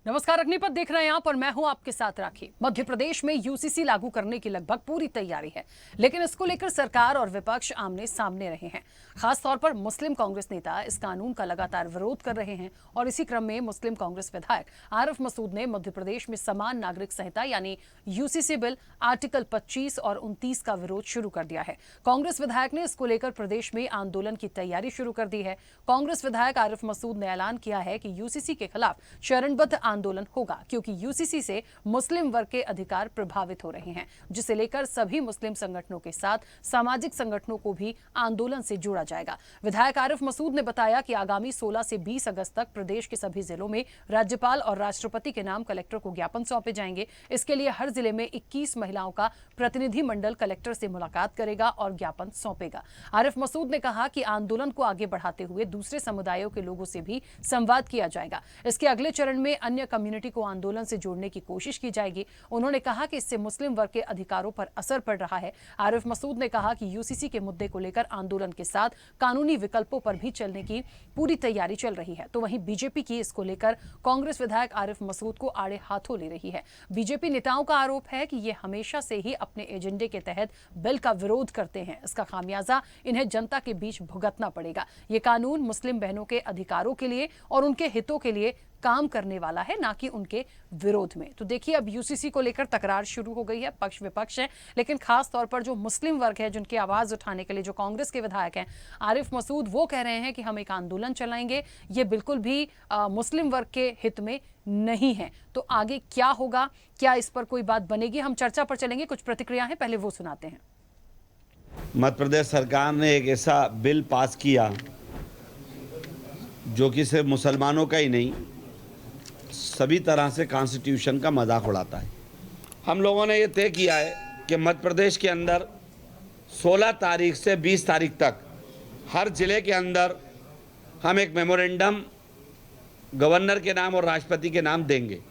नमस्कार, अग्निपथ देख रहे हैं आप और मैं हूं आपके साथ राखी। मध्य प्रदेश में यूसीसी लागू करने की लगभग पूरी तैयारी है, लेकिन इसको लेकर सरकार और विपक्ष आमने सामने रहे हैं। खास तौर पर मुस्लिम कांग्रेस नेता इस कानून का लगातार विरोध कर रहे हैं और इसी क्रम में मुस्लिम कांग्रेस विधायक आरिफ मसूद ने मध्य प्रदेश में समान नागरिक संहिता यानी यूसीसी बिल आर्टिकल 25 और 29 का विरोध शुरू कर दिया है। कांग्रेस विधायक ने इसको लेकर प्रदेश में आंदोलन की तैयारी शुरू कर दी है। कांग्रेस विधायक आरिफ मसूद ने ऐलान किया है कि यूसीसी के खिलाफ चरणबद्ध आंदोलन होगा, क्योंकि यूसीसी से मुस्लिम वर्ग के अधिकार प्रभावित हो रहे हैं, जिसे लेकर सभी मुस्लिम संगठनों के साथ सामाजिक संगठनों को भी आंदोलन से जोड़ा जाएगा। विधायक आरिफ मसूद ने बताया कि आगामी 16 से 20 अगस्त तक प्रदेश के सभी जिलों में राज्यपाल और राष्ट्रपति के नाम कलेक्टर को ज्ञापन सौंपे जाएंगे। इसके लिए हर जिले में 21 महिलाओं का प्रतिनिधि मंडल कलेक्टर से मुलाकात करेगा और ज्ञापन सौंपेगा। आरिफ मसूद ने कहा कि आंदोलन को आगे बढ़ाते हुए दूसरे समुदायों के लोगों से भी संवाद किया जाएगा। इसके अगले चरण में अन्य कम्युनिटी को आंदोलन से जोड़ने की कोशिश की जाएगी। उन्होंने कहा कि इससे मुस्लिम वर्ग के अधिकारों पर असर पड़ रहा है। आरिफ मसूद ने कहा कि यूसीसी के मुद्दे को लेकर आंदोलन के साथ कानूनी विकल्पों पर भी चलने की पूरी तैयारी चल रही है। तो वहीं बीजेपी की इसको लेकर कांग्रेस विधायक आरिफ मसूद को आड़े हाथों ले रही है। बीजेपी नेताओं का आरोप है कि ये हमेशा से ही अपने एजेंडे के तहत बिल का विरोध करते हैं। इसका खामियाजा इन्हें जनता के बीच भुगतना पड़ेगा। ये कानून मुस्लिम बहनों के अधिकारों के लिए और उनके हितों के लिए काम करने वाला है, ना कि उनके विरोध में। तो देखिए, अब यूसीसी को लेकर तकरार शुरू हो गई है, पक्ष विपक्ष है, लेकिन खास तौर पर जो मुस्लिम वर्ग है, जिनकी आवाज उठाने के लिए जो कांग्रेस के विधायक हैं आरिफ मसूद, वो कह रहे हैं कि हम एक आंदोलन चलाएंगे। ये बिल्कुल भी मुस्लिम वर्ग के हित में नहीं है। तो आगे क्या होगा, क्या इस पर कोई बात बनेगी, हम चर्चा पर चलेंगे। कुछ प्रतिक्रिया है, पहले वो सुनाते हैं। मध्य प्रदेश सरकार ने एक ऐसा बिल पास किया जो कि सिर्फ मुसलमानों का ही नहीं, सभी तरह से कॉन्स्टिट्यूशन का मजाक उड़ाता है। हम लोगों ने ये तय किया है कि मध्य प्रदेश के अंदर 16 तारीख से 20 तारीख तक हर जिले के अंदर हम एक मेमोरेंडम गवर्नर के नाम और राष्ट्रपति के नाम देंगे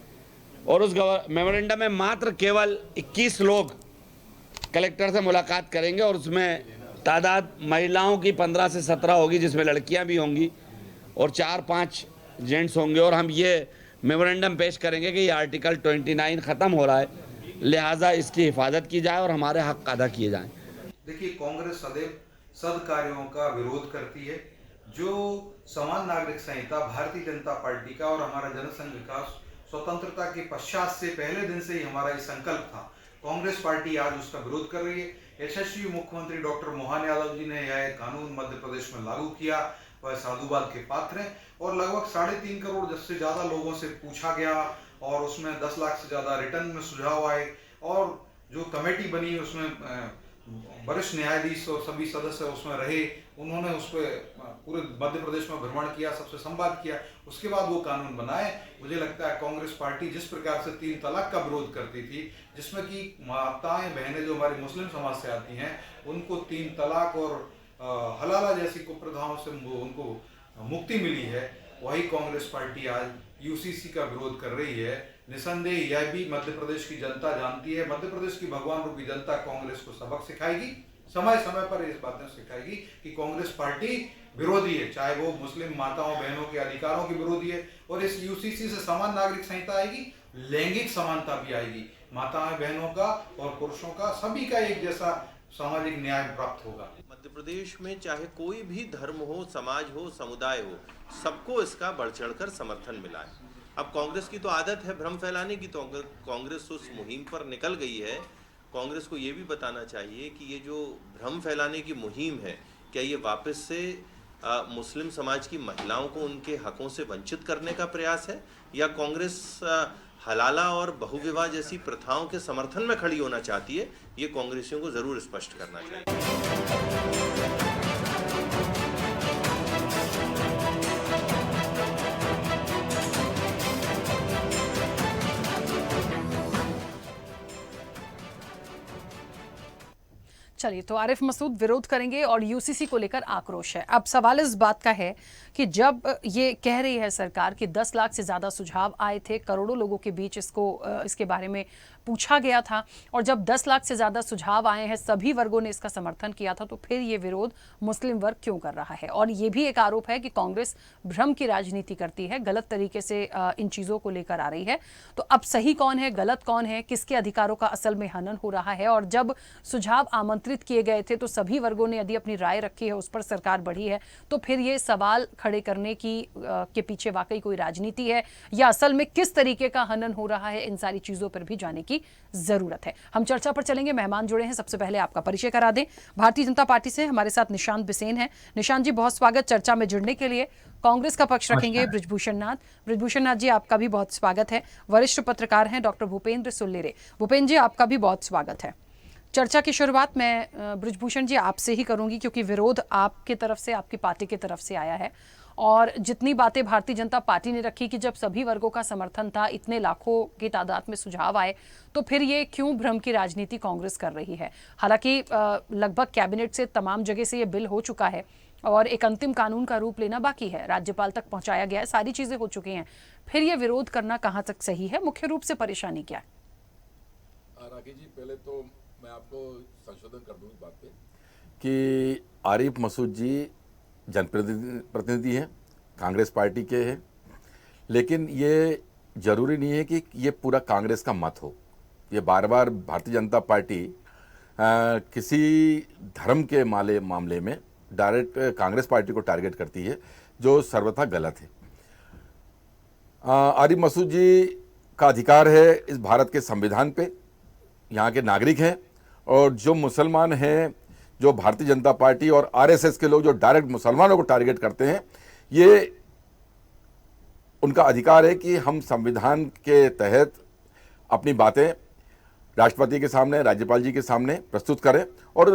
और उस मेमोरेंडम में मात्र केवल 21 लोग कलेक्टर से मुलाकात करेंगे और उसमें तादाद महिलाओं की 15 से 17 होगी, जिसमें लड़कियां भी होंगी और 4-5 जेंट्स होंगे। और हम ये मेमोरेंडम पेश करेंगे कि ये आर्टिकल 29 ख़त्म हो रहा है, लिहाजा इसकी हिफाजत की जाए और हमारे हक अदा किए जाएं। देखिए, कांग्रेस सदैव सद्कार्यों का विरोध करती है। जो समान नागरिक संहिता भारतीय जनता पार्टी का और हमारा जनसंघ विकास स्वतंत्रता के पश्चात से पहले दिन से ही हमारा ये संकल्प था, कांग्रेस पार्टी आज उसका विरोध कर रही है। यशस्वी मुख्यमंत्री डॉक्टर मोहन यादव जी ने यह कानून मध्य प्रदेश में लागू किया, वह साधुवाद के पात्र हैं और लगभग 3.5 करोड़ से ज्यादा लोगों से पूछा गया और उसमें 10 लाख से ज्यादा रिटर्न में सुझाव आए और जो कमेटी बनी उसमें वरिष्ठ न्यायाधीश और सभी सदस्य उसमें रहे। उन्होंने उस पर पूरे मध्य प्रदेश में भ्रमण किया, सबसे संवाद किया, उसके बाद वो कानून बनाए। मुझे लगता है कांग्रेस पार्टी जिस प्रकार से 3 तलाक का विरोध करती थी, जिसमें कि माताएं बहनें जो हमारे मुस्लिम समाज से आती हैं उनको 3 तलाक और हलाला जैसी कुप्रथाओं से उनको मुक्ति मिली है, वही कांग्रेस पार्टी आज यूसीसी का विरोध कर रही है। निसंदेह यह भी मध्य प्रदेश की जनता जानती है। मध्य प्रदेश की भगवान रूपी जनता कांग्रेस को सबक सिखाएगी, समय समय पर इस बातें सिखाएगी कि कांग्रेस पार्टी विरोधी है, चाहे वो मुस्लिम माताओं बहनों के अधिकारों की विरोधी है। और इस यूसीसी से समान नागरिक संहिता आएगी, लैंगिक समानता भी आएगी, माताओं बहनों का और पुरुषों का सभी का एक जैसा सामाजिक न्याय प्राप्त होगा। मध्य प्रदेश में चाहे कोई भी धर्म हो, समाज हो, समुदाय हो, सबको इसका बढ़ चढ़कर समर्थन मिला है। अब कांग्रेस की तो आदत है भ्रम फैलाने की, तो कांग्रेस उस मुहिम पर निकल गई है। कांग्रेस को ये भी बताना चाहिए कि ये जो भ्रम फैलाने की मुहिम है, क्या ये वापस से मुस्लिम समाज की महिलाओं को उनके हकों से वंचित करने का प्रयास है, या कांग्रेस हलाला और बहुविवाह जैसी प्रथाओं के समर्थन में खड़ी होना चाहती है? ये कांग्रेसियों को जरूर स्पष्ट करना चाहिए। चलिए, तो आरिफ मसूद विरोध करेंगे और यूसीसी को लेकर आक्रोश है। अब सवाल इस बात का है कि जब ये कह रही है सरकार कि 10 लाख से ज़्यादा सुझाव आए थे, करोड़ों लोगों के बीच इसके बारे में पूछा गया था, और जब 10 लाख से ज़्यादा सुझाव आए हैं, सभी वर्गों ने इसका समर्थन किया था, तो फिर ये विरोध मुस्लिम वर्ग क्यों कर रहा है? और ये भी एक आरोप है कि कांग्रेस भ्रम की राजनीति करती है, गलत तरीके से इन चीज़ों को लेकर आ रही है। तो अब सही कौन है, गलत कौन है, किसके अधिकारों का असल में हनन हो रहा है? और जब सुझाव आमंत्रित किए गए थे तो सभी वर्गों ने यदि अपनी राय रखी है, उस पर सरकार बढ़ी है, तो फिर ये सवाल खड़े करने के पीछे वाकई कोई राजनीति है या असल में किस तरीके का हनन हो रहा है? इन सारी चीजों पर भी जाने की जरूरत है। हम चर्चा पर चलेंगे। मेहमान जुड़े हैं, सबसे पहले आपका परिचय करा दें। भारतीय जनता पार्टी से हमारे साथ निशांत बिसेन है। निशांत जी, बहुत स्वागत चर्चा में जुड़ने के लिए। कांग्रेस का पक्ष रखेंगे बृजभूषण नाथ जी, आपका भी बहुत स्वागत है। वरिष्ठ पत्रकार हैं डॉक्टर भूपेंद्र सुल्लेरे। भूपेंद्र जी, आपका भी बहुत स्वागत है। चर्चा की शुरुआत मैं बृजभूषण जी आपसे ही करूंगी, क्योंकि विरोध आपकी तरफ से, आपकी पार्टी की तरफ से आया है, और जितनी बातें भारतीय जनता पार्टी ने रखी कि जब सभी वर्गों का समर्थन था, इतने लाखों की तादाद में सुझाव आए, तो फिर ये क्यों भ्रम की राजनीति कांग्रेस कर रही है? हालांकि लगभग कैबिनेट से तमाम जगह से ये बिल हो चुका है और एक अंतिम कानून का रूप लेना बाकी है, राज्यपाल तक पहुंचाया गया है, सारी चीजें हो चुकी हैं, फिर ये विरोध करना कहाँ तक सही है? मुख्य रूप से परेशानी क्या है? राकेश जी, पहले तो मैं आपको संशोधन कर दूं इस बात पे कि आरिफ मसूद जी जनप्रतिनिधि हैं, कांग्रेस पार्टी के हैं, लेकिन ये जरूरी नहीं है कि ये पूरा कांग्रेस का मत हो। ये बार बार भारतीय जनता पार्टी किसी धर्म के मामले में डायरेक्ट कांग्रेस पार्टी को टारगेट करती है, जो सर्वथा गलत है। आरिफ मसूद जी का अधिकार है इस भारत के संविधान पे, यहाँ के नागरिक हैं, और जो मुसलमान हैं, जो भारतीय जनता पार्टी और आरएसएस के लोग जो डायरेक्ट मुसलमानों को टारगेट करते हैं, ये उनका अधिकार है कि हम संविधान के तहत अपनी बातें राष्ट्रपति के सामने, राज्यपाल जी के सामने प्रस्तुत करें। और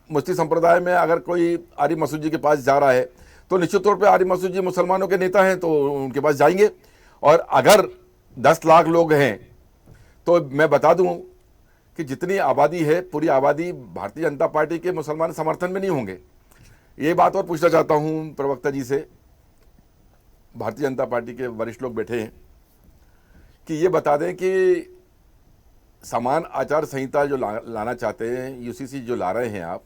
मुस्लिम संप्रदाय में अगर कोई आरिफ मसूद जी के पास जा रहा है तो निश्चित तौर पे आरिफ मसूद जी मुसलमानों के नेता हैं, तो उनके पास जाएंगे। और अगर 10 लाख लोग हैं तो मैं बता दूं कि जितनी आबादी है, पूरी आबादी भारतीय जनता पार्टी के मुसलमान समर्थन में नहीं होंगे। ये बात और पूछना चाहता हूं प्रवक्ता जी से, भारतीय जनता पार्टी के वरिष्ठ लोग बैठे हैं, कि ये बता दें कि समान आचार संहिता जो लाना चाहते हैं, यूसीसी जो ला रहे हैं आप,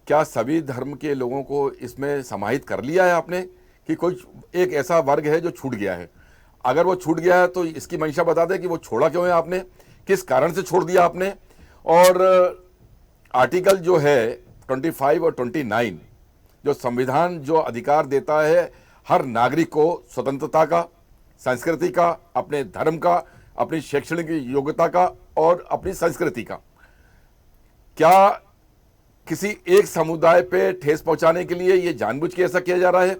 क्या सभी धर्म के लोगों को इसमें समाहित कर लिया है आपने, कि कोई एक ऐसा वर्ग है जो छूट गया है? अगर वो छूट गया है तो इसकी मंशा बता दें कि वो छोड़ा क्यों है आपने, किस कारण से छोड़ दिया आपने। और आर्टिकल जो है 25 और 29 जो संविधान जो अधिकार देता है हर नागरिक को स्वतंत्रता का, संस्कृति का, अपने धर्म का, अपनी शैक्षणिक योग्यता का और अपनी संस्कृति का, क्या किसी एक समुदाय पे ठेस पहुंचाने के लिए ये जानबूझ के ऐसा किया जा रहा है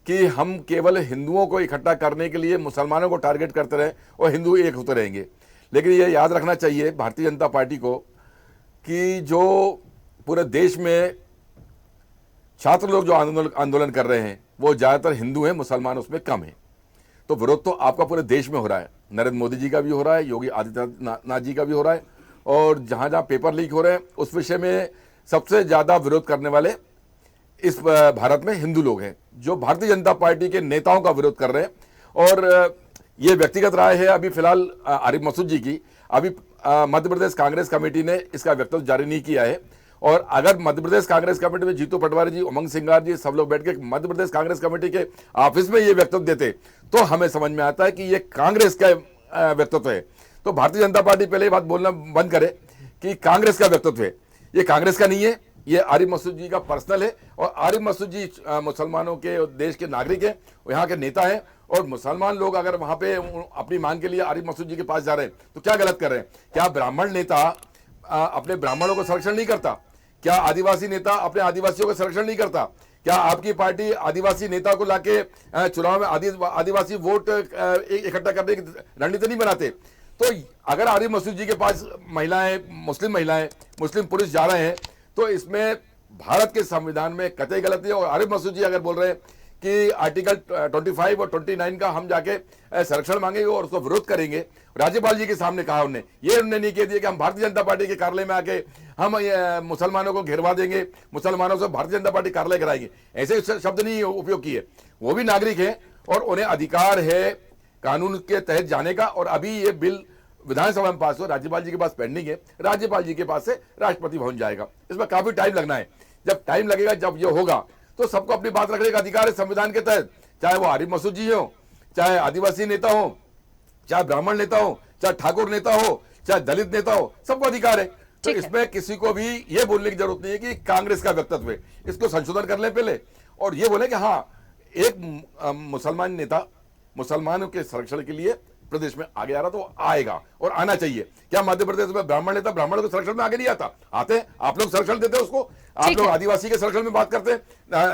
कि हम केवल हिंदुओं को इकट्ठा करने के लिए मुसलमानों को टारगेट करते रहे और हिंदू एक होते रहेंगे? लेकिन ये याद रखना चाहिए भारतीय जनता पार्टी को कि जो पूरे देश में छात्र लोग जो आंदोलन कर रहे हैं वो ज़्यादातर हिंदू हैं, मुसलमान उसमें कम हैं। तो विरोध तो आपका पूरे देश में हो रहा है, नरेंद्र मोदी जी का भी हो रहा है, योगी आदित्यनाथ जी का भी हो रहा है, और जहाँ जहाँ पेपर लीक हो रहे हैं उस विषय में सबसे ज़्यादा विरोध करने वाले इस भारत में हिंदू लोग हैं, जो भारतीय जनता पार्टी के नेताओं का विरोध कर रहे हैं। और ये व्यक्तिगत राय है अभी फिलहाल आरिफ मसूद जी की। अभी मध्य प्रदेश कांग्रेस कमेटी ने इसका वक्तव्य जारी नहीं किया है, और अगर मध्य प्रदेश कांग्रेस कमेटी में जीतू पटवारी जी, उमंग सिंगार जी, सब लोग बैठ के मध्य प्रदेश कांग्रेस कमेटी के ऑफिस में ये वक्तव्य देते तो हमें समझ में आता है कि ये कांग्रेस का वक्तव्य है। तो भारतीय जनता पार्टी पहले ये बात बोलना बंद करे कि कांग्रेस का वक्तव्य है, ये कांग्रेस का नहीं है, ये आरिफ मसूद जी का पर्सनल है। और आरिफ मसूद जी मुसलमानों के देश के नागरिक हैं, यहाँ के नेता हैं, और मुसलमान लोग अगर वहां पे अपनी मांग के लिए आरिफ मसूद जी के पास जा रहे हैं तो क्या गलत कर रहे हैं? क्या ब्राह्मण नेता अपने ब्राह्मणों को संरक्षण नहीं करता? क्या आदिवासी नेता अपने आदिवासियों का संरक्षण नहीं करता? क्या आपकी पार्टी आदिवासी नेता को लाके चुनाव में आदिवासी वोट इकट्ठा करने की रणनीति नहीं बनाते? तो अगर आरिफ मसूद जी के पास महिलाएं, मुस्लिम पुरुष जा रहे हैं तो इसमें भारत के संविधान में कतई गलती है। और आरिफ मसूद जी अगर बोल रहे हैं कि आर्टिकल 25 और 29 का हम जाके संरक्षण मांगेंगे और उसको विरोध करेंगे। राज्यपाल जी के सामने कहा उन्होंने, ये उन्होंने नहीं कह दिया कि हम भारतीय जनता पार्टी के कार्यालय में आके हम मुसलमानों को घेरवा देंगे, मुसलमानों से भारतीय जनता पार्टी कार्यालय कराएंगे, ऐसे शब्द नहीं उपयोग किए। वो भी नागरिक है और उन्हें अधिकार है कानून के तहत जाने का। और अभी ये बिल विधानसभा में पास हो, राज्यपाल जी के पास पेंडिंग है, राज्यपाल जी के पास से राष्ट्रपति भवन जाएगा। इसमें काफी टाइम लगना है। जब टाइम लगेगा, जब ये होगा, तो सबको अपनी बात रखने का अधिकार है संविधान के तहत, चाहे वो आरिफ मसूद जी हो, चाहे आदिवासी नेता हो, चाहे ब्राह्मण नेता हो, चाहे ठाकुर नेता हो, चाहे दलित नेता हो, सबको अधिकार है। तो इसमें किसी को भी ये बोलने की जरूरत नहीं है कि कांग्रेस का व्यक्तित्व है। इसको संशोधन कर ले पहले और ये बोले कि हाँ, एक मुसलमान नेता मुसलमानों के संरक्षण के लिए प्रदेश में आगे आ रहा, तो आएगा और आना चाहिए। क्या मध्य प्रदेश में ब्राह्मण नेता ब्राह्मणों के संरक्षण में आगे नहीं आता? आते हैं। आप लोग संरक्षण देते हैं उसको, आप लोग आदिवासी के संरक्षण में बात करते हैं,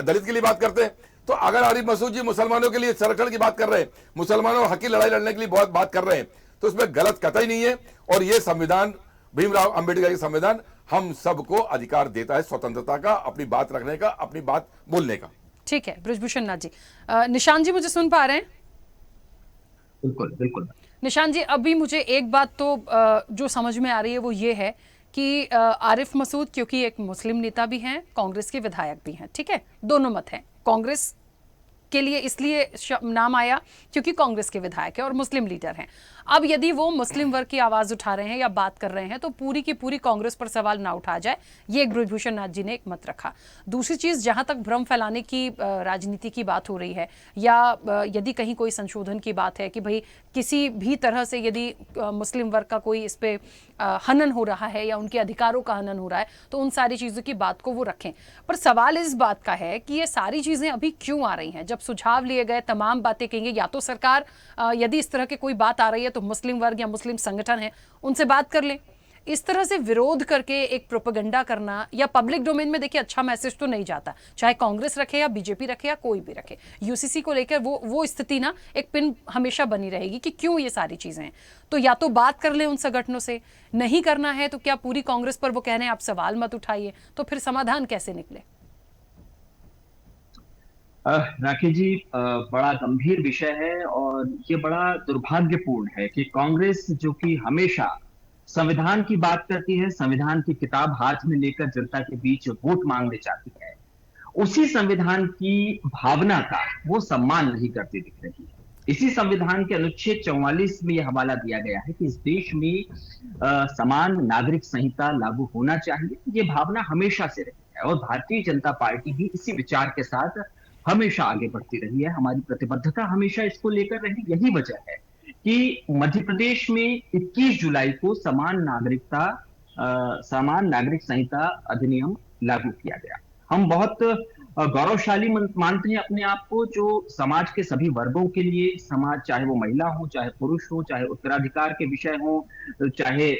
दलित के लिए बात करते हैं। तो अगर आरिफ मसूद जी मुसलमानों के लिए संरक्षण की बात कर रहे हैं, मुसलमानों हक की लड़ाई लड़ने के लिए बहुत बात कर रहे हैं, तो इसमें गलत कतई नहीं है। और ये संविधान, भीमराव अंबेडकर का संविधान हम सबको अधिकार देता है स्वतंत्रता का, अपनी बात रखने का, अपनी बात बोलने का। ठीक है बृजभूषण नाथ जी। निशांत जी मुझे सुन पा रहे हैं? बिल्कुल बिल्कुल। निशांत जी, अभी मुझे एक बात तो जो समझ में आ रही है वो ये है कि आरिफ मसूद क्योंकि एक मुस्लिम नेता भी हैं, कांग्रेस के विधायक भी हैं, ठीक है, दोनों मत हैं। कांग्रेस के लिए इसलिए नाम आया क्योंकि कांग्रेस के विधायक है और मुस्लिम लीडर हैं। अब यदि वो मुस्लिम वर्ग की आवाज उठा रहे हैं या बात कर रहे हैं तो पूरी की पूरी कांग्रेस पर सवाल ना उठा जाए, ये एक बृजभूषण नाथ जी ने एक मत रखा। दूसरी चीज, जहां तक भ्रम फैलाने की राजनीति की बात हो रही है या यदि कहीं कोई संशोधन की बात है कि भाई किसी भी तरह से यदि मुस्लिम वर्ग का कोई इस पे हनन हो रहा है या उनके अधिकारों का हनन हो रहा है, तो उन सारी चीजों की बात को वो रखें। पर सवाल इस बात का है कि ये सारी चीजें अभी क्यों आ रही हैं? जब सुझाव लिए गए, तमाम बातें कहेंगे, या तो सरकार यदि इस तरह की कोई बात आ रही है तो मुस्लिम वर्ग या मुस्लिम संगठन है उनसे बात कर लें। इस तरह से विरोध करके एक प्रोपेगेंडा करना या पब्लिक डोमेन में देखिए अच्छा मैसेज तो नहीं जाता, चाहे कांग्रेस रखे या बीजेपी रखे या कोई भी रखे। यूसीसी को लेकर वो स्थिति ना एक पिन हमेशा बनी रहेगी कि क्यों ये सारी चीजें हैं। तो या तो बात कर लें उन संगठनों से, नहीं करना है तो क्या पूरी कांग्रेस पर वो कह रहे हैं आप सवाल मत उठाइए, तो फिर समाधान कैसे निकले? राखी जी, बड़ा गंभीर विषय है और ये बड़ा दुर्भाग्यपूर्ण है कि कांग्रेस, जो कि हमेशा संविधान की बात करती है, संविधान की किताब हाथ में लेकर जनता के बीच वोट मांगने जाती है, उसी संविधान की भावना का वो सम्मान नहीं करती दिख रही है। इसी संविधान के अनुच्छेद 44 में यह हवाला दिया गया है कि इस देश में समान नागरिक संहिता लागू होना चाहिए। ये भावना हमेशा से रही है और भारतीय जनता पार्टी भी इसी विचार के साथ हमेशा आगे बढ़ती रही है। हमारी प्रतिबद्धता हमेशा इसको लेकर रही। यही वजह है कि मध्य प्रदेश में 21 जुलाई को समान नागरिक संहिता अधिनियम लागू किया गया। हम बहुत गौरवशाली मानते हैं अपने आप को, जो समाज के सभी वर्गों के लिए, समाज चाहे वो महिला हो, चाहे पुरुष हो, चाहे उत्तराधिकार के विषय हो, चाहे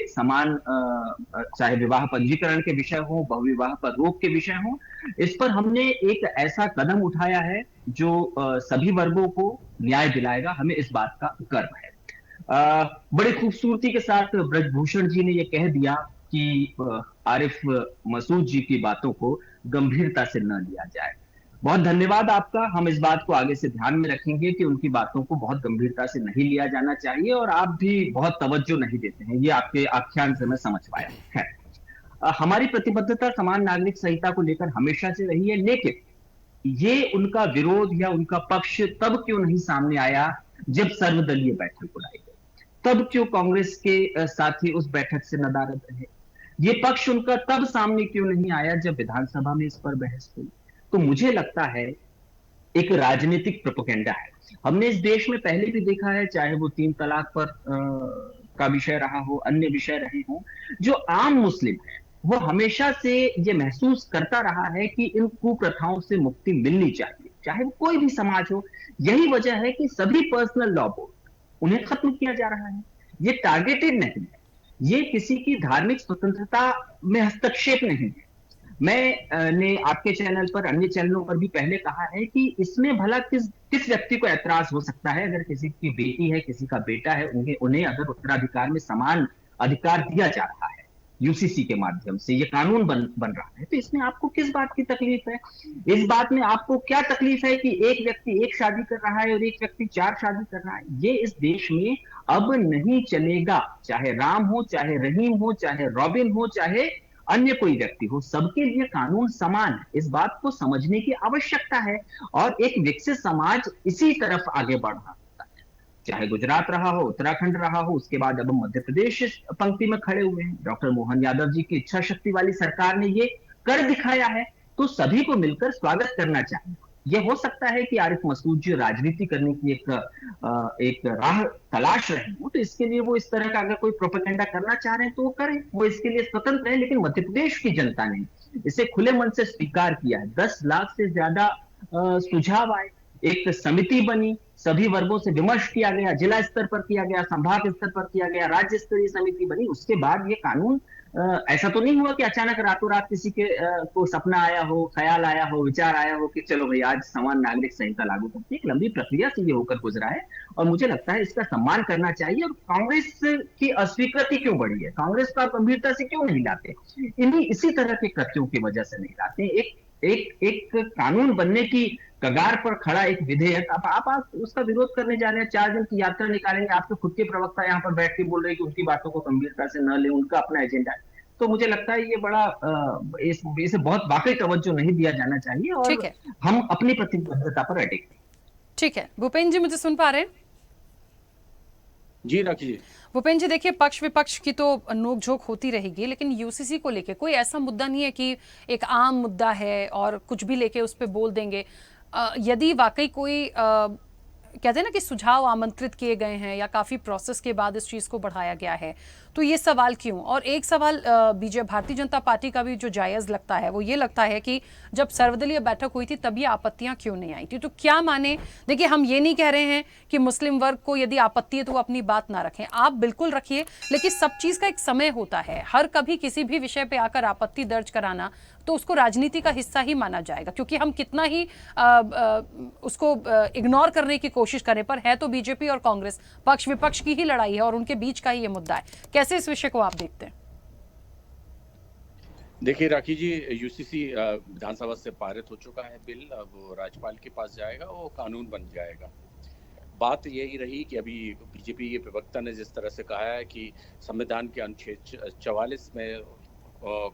विवाह पंजीकरण के विषय हो, बहुविवाह पर रोक के विषय हो, इस पर हमने एक ऐसा कदम उठाया है जो सभी वर्गों को न्याय दिलाएगा। हमें इस बात का गर्व है। बड़ी खूबसूरती के साथ ब्रजभूषण जी ने यह कह दिया कि आरिफ मसूद जी की बातों को गंभीरता से न लिया जाए। बहुत धन्यवाद आपका। हम इस बात को आगे से ध्यान में रखेंगे कि उनकी बातों को बहुत गंभीरता से नहीं लिया जाना चाहिए और आप भी बहुत तवज्जो नहीं देते हैं, ये आपके आख्यान से मैं समझ पाया है। हमारी प्रतिबद्धता समान नागरिक संहिता को लेकर हमेशा से रही है, लेकिन ये उनका विरोध या उनका पक्ष तब क्यों नहीं सामने आया जब सर्वदलीय बैठक बुलाई गई? तब क्यों कांग्रेस के साथी उस बैठक से नदारद रहे? ये पक्ष उनका तब सामने क्यों नहीं आया जब विधानसभा में इस पर बहस हुई? तो मुझे लगता है एक राजनीतिक प्रोपेगेंडा है। हमने इस देश में पहले भी देखा है, चाहे वो 3 तलाक पर का विषय रहा हो, अन्य विषय रहे हो, जो आम मुस्लिम है वो हमेशा से ये महसूस करता रहा है कि इन कुप्रथाओं से मुक्ति मिलनी चाहिए, चाहे वो कोई भी समाज हो। यही वजह है कि सभी पर्सनल लॉ बोर्ड उन्हें खत्म किया जा रहा है। ये टारगेटेड नहीं है, ये किसी की धार्मिक स्वतंत्रता में हस्तक्षेप नहीं है। मैंने आपके चैनल पर, अन्य चैनलों पर भी पहले कहा है कि इसमें भला किस व्यक्ति को ऐतराज हो सकता है अगर किसी की बेटी है, किसी का बेटा है, उन्हें अगर उत्तराधिकार में समान अधिकार दिया जा रहा है, यूसीसी के माध्यम से ये कानून बन रहा है, तो इसमें आपको किस बात की तकलीफ है? इस बात में आपको क्या तकलीफ है कि एक व्यक्ति एक शादी कर रहा है और एक व्यक्ति 4 शादी कर रहा है? ये इस देश में अब नहीं चलेगा। चाहे राम हो, चाहे रहीम हो, चाहे रॉबिन हो, चाहे अन्य कोई व्यक्ति हो, सबके लिए कानून समान है। इस बात को समझने की आवश्यकता है और एक विकसित समाज इसी तरफ आगे बढ़ रहा है। चाहे गुजरात रहा हो, उत्तराखंड रहा हो, उसके बाद अब मध्य प्रदेश इस पंक्ति में खड़े हुए हैं। डॉक्टर मोहन यादव जी की इच्छा शक्ति वाली सरकार ने ये कर दिखाया है, तो सभी को मिलकर स्वागत करना चाहिए। ये हो सकता है कि आरिफ मसूद जी राजनीति करने की एक राह तलाश रहे हो, तो इसके लिए वो इस तरह का अगर कोई प्रोपेगेंडा करना चाह रहे हैं तो वो करें, वो इसके लिए स्वतंत्र है। लेकिन मध्य प्रदेश की जनता ने इसे खुले मन से स्वीकार किया है। 10 लाख से ज्यादा सुझाव आए, एक समिति बनी, सभी वर्गों से विमर्श किया गया, जिला स्तर पर किया गया, संभाग स्तर पर किया गया, राज्य स्तरीय समिति बनी। उसके बाद ये कानून ऐसा तो नहीं हुआ कि अचानक रातों रात किसी के को सपना आया हो, ख्याल आया हो, विचार आया हो कि चलो भाई आज समान नागरिक संहिता लागू करते हैं। एक लंबी प्रक्रिया से ये होकर गुजरा है और मुझे लगता है इसका सम्मान करना चाहिए। और कांग्रेस की अस्वीकृति क्यों बढ़ी है, कांग्रेस को आप गंभीरता से क्यों नहीं लाते? इसी तरह के कृत्यों की वजह से नहीं लाते। एक कानून बनने की कगार पर खड़ा एक विधेयक, आप उसका विरोध करने जा रहे हैं, 4 दिन की यात्रा निकालेंगे। आपके खुद के प्रवक्ता यहाँ पर बैठ के बोल रहे हैं कि उनकी बातों को गंभीरता से न ले, उनका अपना एजेंडा है। तो मुझे लगता है ये बड़ा इसे बहुत वाकई तवज्जो नहीं दिया जाना चाहिए और ठीक है, हम अपनी प्रतिबद्धता पर अड़े। ठीक है। भूपेंद्र जी मुझे सुन पा रहे हैं? जी रखिए। भूपेंद्र जी देखिए, पक्ष विपक्ष की तो नोकझोंक होती रहेगी, लेकिन यूसीसी को लेके कोई ऐसा मुद्दा नहीं है कि एक आम मुद्दा है और कुछ भी लेके उस पर बोल देंगे। यदि वाकई कोई कहते हैं ना कि सुझाव आमंत्रित किए गए हैं या काफ़ी प्रोसेस के बाद इस चीज़ को बढ़ाया गया है, तो ये सवाल क्यों? और एक सवाल भारतीय जनता पार्टी का भी जो जायज़ लगता है वो ये लगता है कि जब सर्वदलीय बैठक हुई थी तब ये आपत्तियां क्यों नहीं आई थी? तो क्या माने, देखिए हम ये नहीं कह रहे हैं कि मुस्लिम वर्ग को यदि आपत्ति है तो वो अपनी बात ना रखें, आप बिल्कुल रखिए, लेकिन सब चीज़ का एक समय होता है। हर कभी किसी भी विषय पर आकर आपत्ति दर्ज कराना तो उसको राजनीति का हिस्सा ही माना जाएगा, क्योंकि हम कितना ही उसको इग्नोर करने की कोशिश करें, पर है तो बीजेपी और कांग्रेस, पक्ष विपक्ष की ही लड़ाई है और उनके बीच का ही ये मुद्दा है। कैसे इस विषय को आप देखते हैं? देखिए राखी जी, यूसीसी विधानसभा से पारित हो चुका है बिल, अब वो राज्यपाल के पास जाएगा, वो कानून बन जाएगा। बात यही रही कि अभी बीजेपी के प्रवक्ता ने जिस तरह से कहा है कि संविधान के अनुच्छेद 44 में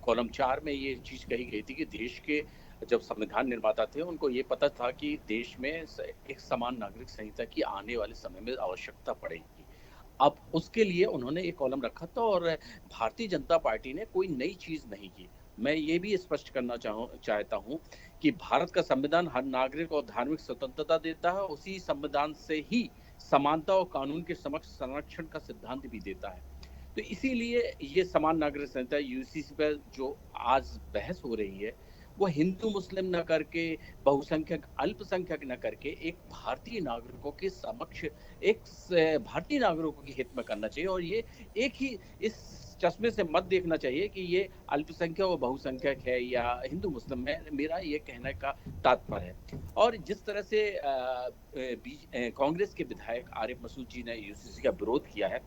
कॉलम 4 में ये चीज कही गई थी कि देश के जब संविधान निर्माता थे उनको ये पता था कि देश में एक समान नागरिक संहिता की आने वाले समय में आवश्यकता पड़ेगी। अब उसके लिए उन्होंने एक कॉलम रखा था और भारतीय जनता पार्टी ने कोई नई चीज नहीं की। मैं ये भी स्पष्ट करना चाहता हूँ कि भारत का संविधान हर नागरिक को धार्मिक स्वतंत्रता देता है, उसी संविधान से ही समानता और कानून के समक्ष संरक्षण का सिद्धांत भी देता है। तो इसीलिए ये समान नागरिक संहिता यूसीसी पर जो आज बहस हो रही है वो हिंदू मुस्लिम न करके, बहुसंख्यक अल्पसंख्यक न करके, एक भारतीय नागरिकों के समक्ष, एक भारतीय नागरिकों के हित में करना चाहिए। और ये एक ही इस चश्मे से मत देखना चाहिए कि ये अल्पसंख्यक और बहुसंख्यक है या हिंदू मुस्लिम है, मेरा ये कहने का तात्पर्य है। और जिस तरह से कांग्रेस के विधायक आरिफ मसूद जी ने यूसीसी का विरोध किया है,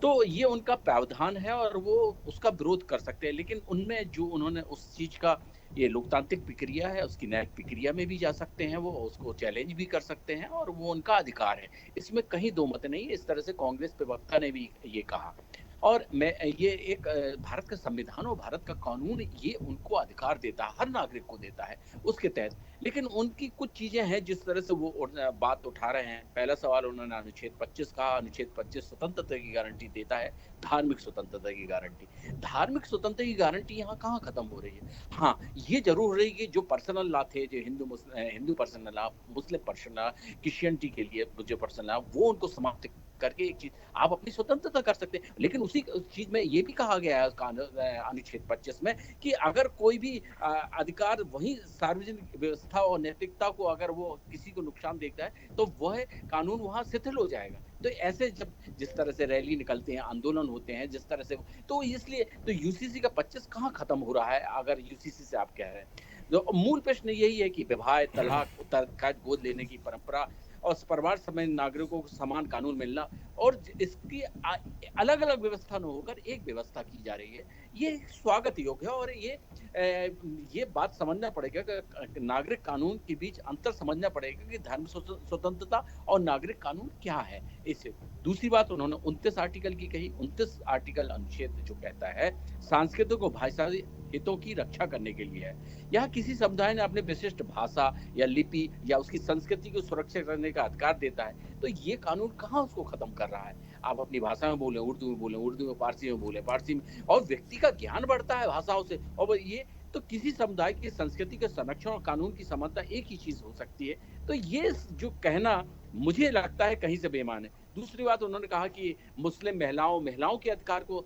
तो ये उनका प्रावधान है और वो उसका विरोध कर सकते हैं, लेकिन उनमें जो उन्होंने उस चीज का ये लोकतांत्रिक प्रक्रिया है, उसकी न्यायिक प्रक्रिया में भी जा सकते हैं, वो उसको चैलेंज भी कर सकते हैं और वो उनका अधिकार है, इसमें कहीं दो मत नहीं है। इस तरह से कांग्रेस प्रवक्ता ने भी ये कहा। और मैं ये एक भारत का संविधान और भारत का कानून ये उनको अधिकार देता है, हर नागरिक को देता है उसके तहत। लेकिन उनकी कुछ चीजें हैं जिस तरह से वो बात उठा रहे हैं। पहला सवाल उन्होंने अनुच्छेद 25 कहा। अनुच्छेद 25 स्वतंत्रता की गारंटी देता है, धार्मिक स्वतंत्रता की गारंटी। धार्मिक स्वतंत्रता की गारंटी यहाँ कहाँ खत्म हो रही है? हाँ, ये जरूर हो रही है कि जो पर्सनल लॉ थे, जो हिंदू पर्सनल लॉ, मुस्लिम पर्सनल लॉ, क्रिश्चियनिटी के लिए जो पर्सनल लॉ, वो उनको समाप्त करके एक चीज आप अपनी स्वतंत्रता कर सकते हैं। लेकिन उसी चीज में ये भी कहा गया है अनुच्छेद 25 में कि अगर कोई भी अधिकार वही सार्वजनिक व्यवस्था और नैतिकता को अगर वो किसी को नुकसान देता है तो वह कानून वहां शिथिल हो जाएगा। तो ऐसे जब जिस तरह से रैली निकलते हैं, आंदोलन होते हैं, जिस तरह से, तो इसलिए तो यूसीसी का 25 कहाँ खत्म हो रहा है? अगर यूसीसी से आप कह रहे हैं, तो मूल प्रश्न यही है कि विवाह, तलाक, उत्तराधिकार, गोद लेने की परंपरा और परिवार समेत नागरिकों को समान कानून मिलना और इसकी अलग अलग व्यवस्था न होकर एक व्यवस्था की जा रही है, ये स्वागत योग्य है। और ये बात समझना पड़ेगा कि नागरिक कानून के बीच अंतर समझना पड़ेगा कि धर्म स्वतंत्रता और नागरिक कानून क्या है। इससे दूसरी बात उन्होंने 29 आर्टिकल की कही। 29 आर्टिकल अनुच्छेद जो कहता है सांस्कृतिक और भाषाई हितों की रक्षा करने के लिए है। यहाँ किसी समुदाय ने अपने विशिष्ट भाषा या लिपि या उसकी संस्कृति को सुरक्षित करने का अधिकार देता है, तो ये कानून कहाँ उसको खत्म कर रहा है। आप अपनी भाषा में बोले, उर्दू में बोले, उर्दू में फारसी में बोले, फारसी में, और व्यक्ति का ज्ञान बढ़ता है भाषाओं से। और ये तो किसी समुदाय की संस्कृति के संरक्षण और कानून की समानता एक ही चीज हो सकती है। तो ये जो कहना मुझे लगता है कहीं से बेईमान है। दूसरी बात उन्होंने कहा कि मुस्लिम महिलाओं के अधिकार को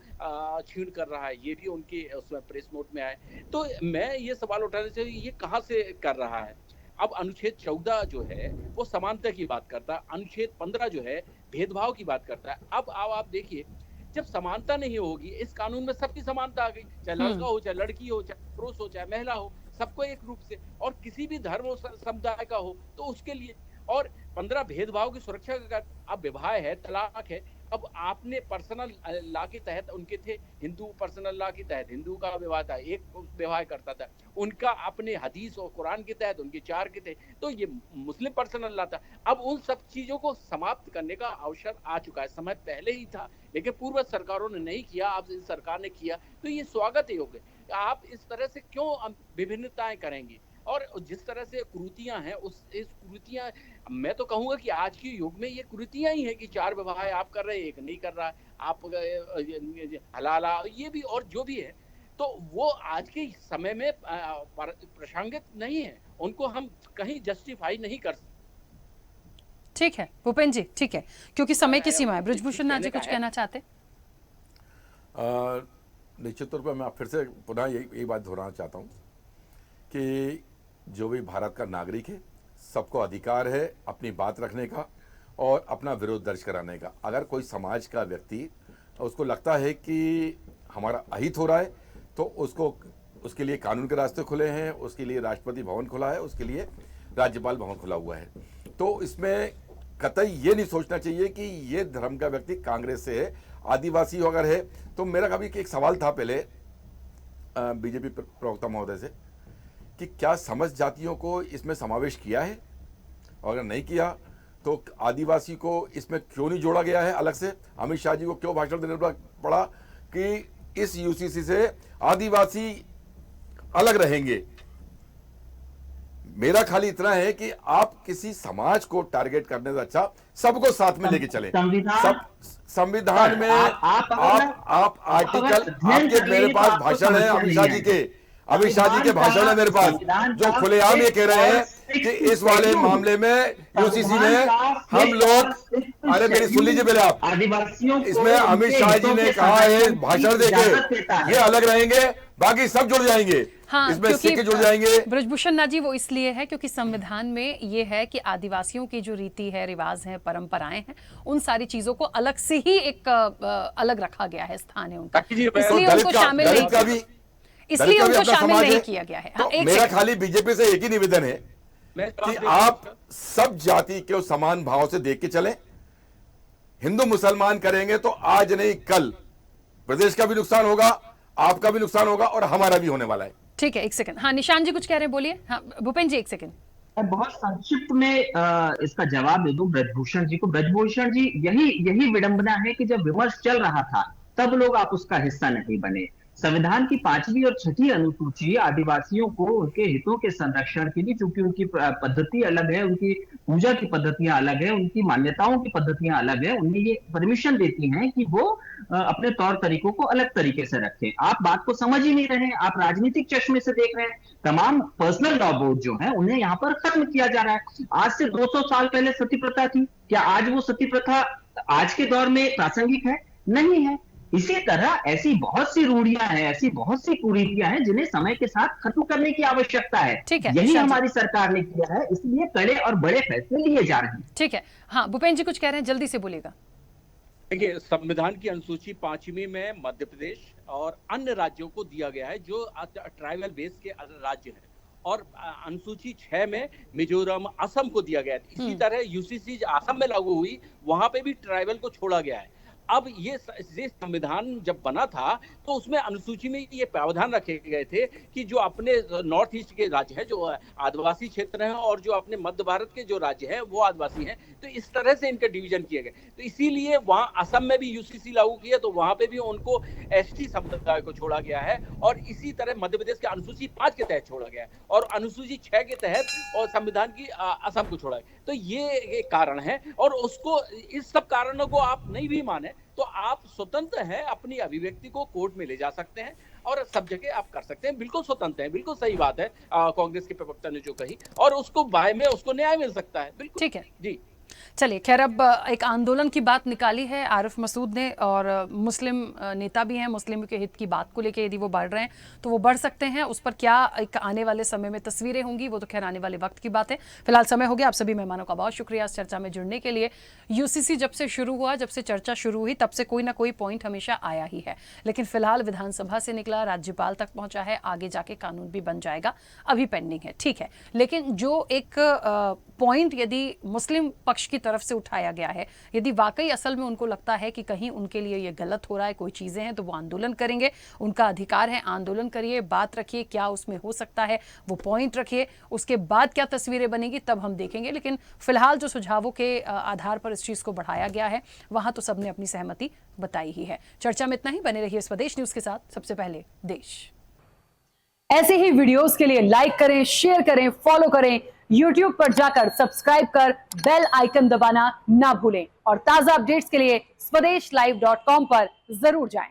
छीन कर रहा है, ये भी उनके उसमें प्रेस नोट में आए। तो मैं ये सवाल उठाने से ये कहाँ से कर रहा है। अब अनुच्छेद 14 जो है वो समानता की बात करता है, अनुच्छेद 15 जो है भेदभाव की बात करता है। अब आप देखिए, जब समानता नहीं होगी इस कानून में, सबकी समानता आ गई, चाहे लड़का हो, चाहे लड़की हो, चाहे पुरुष हो, चाहे महिला हो, सबको एक रूप से, और किसी भी धर्म समुदाय का हो तो उसके लिए। और 15 भेदभाव की सुरक्षा का। अब विवाह है, तलाक है, अब आपने पर्सनल लॉ के तहत उनके थे, हिंदू पर्सनल लॉ के तहत हिंदू का विवाह था, एक विवाह करता था, उनका अपने हदीस और कुरान के तहत उनके 4 के थे, तो ये मुस्लिम पर्सनल लॉ था। अब उन सब चीजों को समाप्त करने का अवसर आ चुका है, समय पहले ही था, लेकिन पूर्व सरकारों ने नहीं किया, अब इस सरकार ने किया, तो ये स्वागत योग्य। आप इस तरह से क्यों विभिन्नताएं करेंगे। और जिस तरह से कुरीतियां हैं, इस कुरीतियां, मैं तो कहूंगा कि आज के युग में ये कुरीतियां ही है कि 4 विवाह आप कर रहे हैं, एक नहीं कर रहा है, आप हलाला, ये भी और जो भी है, तो वो आज के समय में प्रासंगिक नहीं है, उनको हम कहीं जस्टिफाई नहीं कर सकते। ठीक है भूपेंद्र जी, ठीक है, क्योंकि समय की सीमा है। ब्रजभूषण नाथ जी कुछ कहना चाहते? निश्चित तौर पर मैं फिर से पुनः यही बात दोहराना चाहता हूँ कि जो भी भारत का नागरिक है, सबको अधिकार है अपनी बात रखने का और अपना विरोध दर्ज कराने का। अगर कोई समाज का व्यक्ति उसको लगता है कि हमारा अहित हो रहा है, तो उसके लिए कानून के रास्ते खुले हैं, उसके लिए राष्ट्रपति भवन खुला है, उसके लिए राज्यपाल भवन खुला हुआ है। तो इसमें कतई ये नहीं सोचना चाहिए कि ये धर्म का व्यक्ति कांग्रेस से है, आदिवासी अगर है। तो मेरा कभी एक सवाल था पहले बीजेपी प्रवक्ता महोदय से कि क्या समस्त जातियों को इसमें समावेश किया है, और अगर नहीं किया तो आदिवासी को इसमें क्यों नहीं जोड़ा गया है अलग से। अमित शाह जी को क्यों भाषण देने पड़ा कि इस यूसीसी से आदिवासी अलग रहेंगे। मेरा खाली इतना है कि आप किसी समाज को टारगेट करने से अच्छा सबको साथ में लेके चले। संविधान में आप आर्टिकल, आपके मेरे पास भाषण है अमित शाह जी के भाषण है मेरे पास, जो खुलेआम ये कह रहे हैं कि इस वाले मामले में यूसीसी में हम लोग, अरे मेरी सुन लीजिए पहले आप, इसमें अमित शाह जी ने कहा है भाषण देके ये अलग रहेंगे, बाकी सब जुड़ जाएंगे। हाँ, इसमें सिख जुड़ जाएंगे। ब्रजभूषण नाथ जी, वो इसलिए है क्योंकि संविधान में ये है कि आदिवासियों की जो रीति है, रिवाज है, परंपराएं हैं, उन सारी चीजों को अलग से ही एक अलग रखा गया है, स्थान है उनका, इसलिए उनको शामिल नहीं किया गया है। तो मेरा खाली बीजेपी से एक ही निवेदन है कि आप सब जाति को समान भाव से देख के चलें। हिंदू मुसलमान करेंगे तो आज नहीं कल प्रदेश का भी नुकसान होगा, आपका भी नुकसान होगा और हमारा भी होने वाला है। ठीक है, एक सेकंड। हाँ, निशान जी कुछ कह रहे हैं, बोलिए। हाँ भूपेंद्र जी, एक सेकंड। बहुत संक्षिप्त में इसका जवाब दे दूं ब्रजभूषण जी को। ब्रजभूषण जी, यही विडंबना है कि जब विमर्श चल रहा था तब लोग आप उसका हिस्सा नहीं बने। संविधान की 5वीं और 6ठी अनुसूची आदिवासियों को उनके हितों के संरक्षण के लिए, चूंकि उनकी पद्धति अलग है, उनकी पूजा की पद्धतियां अलग है, उनकी मान्यताओं की पद्धतियां अलग है, उन्हें ये परमिशन देती हैं कि वो अपने तौर तरीकों को अलग तरीके से रखें। आप बात को समझ ही नहीं रहे हैं, आप राजनीतिक चश्मे से देख रहे हैं। तमाम पर्सनल लॉ बोर्ड जो है उन्हें यहाँ पर खत्म किया जा रहा है। आज से 200 साल पहले सती प्रथा थी, क्या आज वो सती प्रथा आज के दौर में प्रासंगिक है? नहीं है। इसी तरह ऐसी बहुत सी रूढ़ियां हैं, ऐसी बहुत सी कुरीतियां हैं जिन्हें समय के साथ खत्म करने की आवश्यकता है। ठीक है, यही हमारी सरकार ने किया है, इसलिए कड़े और बड़े फैसले लिए जा रहे हैं। ठीक है। हाँ भूपेंद्र जी कुछ कह रहे हैं, जल्दी से बोलिएगा। देखिए, संविधान की अनुसूची 5वीं में मध्य प्रदेश और अन्य राज्यों को दिया गया है जो ट्राइबल बेस के राज्य हैं, और अनुसूची 6 में मिजोरम, असम को दिया गया। इसी तरह यूसीसी असम में लागू हुई, वहां पे भी ट्राइबल को छोड़ा गया है। अब ये संविधान जब बना था तो उसमें अनुसूची में ये प्रावधान रखे गए थे कि जो अपने नॉर्थ ईस्ट के राज्य हैं, जो आदिवासी क्षेत्र हैं, और जो अपने मध्य भारत के जो राज्य हैं वो आदिवासी हैं, तो इस तरह से इनके डिवीजन किए गए। तो इसीलिए वहां असम में भी यूसीसी लागू किया, तो वहां पे भी उनको एसटी समुदाय को छोड़ा गया है, और इसी तरह मध्य प्रदेश के अनुसूची 5 के तहत छोड़ा गया है, और अनुसूची 6 के तहत और संविधान की असम को छोड़ा गया। तो ये कारण है, और उसको, इस सब कारणों को आप नहीं भी माने तो आप स्वतंत्र हैं, अपनी अभिव्यक्ति को कोर्ट में ले जा सकते हैं और सब जगह आप कर सकते हैं, बिल्कुल स्वतंत्र हैं। बिल्कुल सही बात है कांग्रेस के प्रवक्ता ने जो कही, और उसको बाय में उसको न्याय मिल सकता है। बिल्कुल ठीक है जी। चलिए, खैर अब एक आंदोलन की बात निकाली है आरिफ मसूद ने, और मुस्लिम नेता भी हैं, मुस्लिम के हित की बात को लेके यदि वो बढ़ रहे हैं तो वो बढ़ सकते हैं। उस पर क्या एक आने वाले समय में तस्वीरें होंगी वो तो खैर आने वाले वक्त की बात है। फिलहाल समय हो गया। आप सभी मेहमानों का बहुत शुक्रिया इस चर्चा में जुड़ने के लिए। यूसीसी जब से शुरू हुआ, जब से चर्चा शुरू हुई, तब से कोई ना कोई पॉइंट हमेशा आया ही है, लेकिन फिलहाल विधानसभा से निकला, राज्यपाल तक पहुंचा है, आगे जाके कानून भी बन जाएगा, अभी पेंडिंग है, ठीक है। लेकिन जो एक पॉइंट यदि मुस्लिम पक्ष की तरफ से उठाया गया है, यदि वाकई असल में उनको लगता है कि कहीं उनके लिए ये गलत हो रहा है, कोई चीजें हैं, तो वो आंदोलन करेंगे, उनका अधिकार है, आंदोलन करिए, बात रखिए, क्या उसमें हो सकता है वो पॉइंट रखिए, उसके बाद क्या तस्वीरें बनेगी तब हम देखेंगे। लेकिन फिलहाल जो सुझावों के आधार पर इस चीज को बढ़ाया गया है, वहां तो सबने अपनी सहमति बताई ही है। चर्चा में इतना ही। बने रहिए स्वदेश न्यूज के साथ। सबसे पहले देश। ऐसे ही वीडियोस के लिए लाइक करें, शेयर करें, फॉलो करें, YouTube पर जाकर सब्सक्राइब कर बेल आइकन दबाना ना भूलें, और ताजा अपडेट्स के लिए स्वदेशलाइव.com पर जरूर जाएं।